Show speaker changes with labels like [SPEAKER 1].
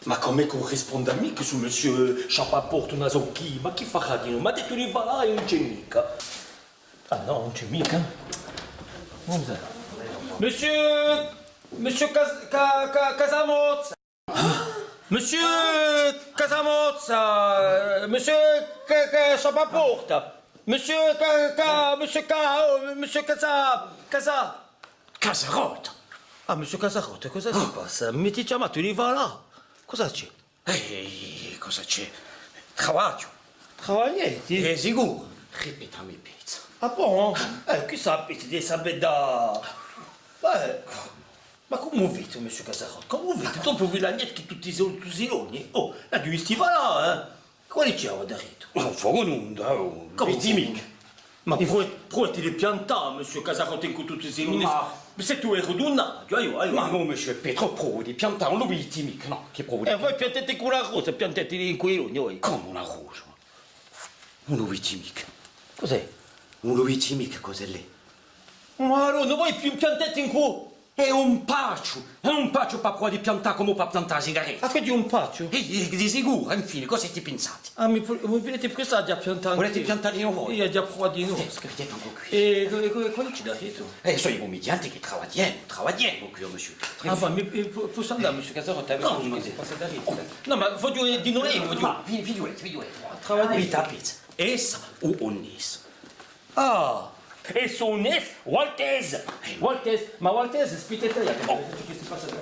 [SPEAKER 1] Ma come corrisponde mica su monsieur Chapaporto Nasocchi? Ma chi fa di noi? Ma detto di va e non c'è mica. Ah no, non c'è mica. Monsieur Casamozza. Monsieur Casamozza. Monsieur Chapaporta. Monsieur
[SPEAKER 2] Casarota!
[SPEAKER 1] Ah, monsieur Casarotto, cosa si passa? Mi ti chiamato di va là? Cosa c'è?
[SPEAKER 2] Ehi, cosa c'è? Travaglio.
[SPEAKER 1] Travaglietti?
[SPEAKER 2] Sicuro. Ripetami pizza.
[SPEAKER 1] Ah bon? Chissà, ti sapere da... Ma come vedi, monsieur Casarotto? Come vedi? Dopo vi lagnette che tutti i giorni? Oh, la giù stiva là, eh? Quale c'è da rito?
[SPEAKER 2] Ma un fuoco nuda, oh.
[SPEAKER 1] Come
[SPEAKER 2] Vedi mica.
[SPEAKER 1] Ma puoi ti piantare, monsieur Casarotto, in tutti i giorni?
[SPEAKER 2] Ma-
[SPEAKER 1] Se tu eri rodonnato,
[SPEAKER 2] Ma non, monsieur, Pietro Prodi, pianta un lobiti mica, no? Che Prodi?
[SPEAKER 1] voi piantate con la rosa, piantate in quei loni,
[SPEAKER 2] Come una rosa? Un lobiti mica.
[SPEAKER 1] Cos'è?
[SPEAKER 2] Un lobiti mica, cos'è lì?
[SPEAKER 1] Ma allora, voi più piantate in qua?
[SPEAKER 2] È un paccio per poi di piantare come per piantare la sigaretta.
[SPEAKER 1] Aspetti un paccio?
[SPEAKER 2] E di sicuro, infine, cosa ti pensate?
[SPEAKER 1] Ah, mi volete prestare già piantare?
[SPEAKER 2] Volete piantare di nuovo?
[SPEAKER 1] Io ho già provato di nuovo.
[SPEAKER 2] Scrivete un po' qui.
[SPEAKER 1] E quale ci da tu?
[SPEAKER 2] Sono i comedianti che travagliano qui, monsieur.
[SPEAKER 1] Ah, ma posso andare, monsieur Casarotto?
[SPEAKER 2] No, ma sì.
[SPEAKER 1] No, ma voglio di noi, voglio...
[SPEAKER 2] Ma, figliuetti.
[SPEAKER 1] Travagliare.
[SPEAKER 2] Vita pizza. Essa o onnis?
[SPEAKER 1] Ah! E su un F, Waltese! Waltese, ma Waltese, spitete che si passa da...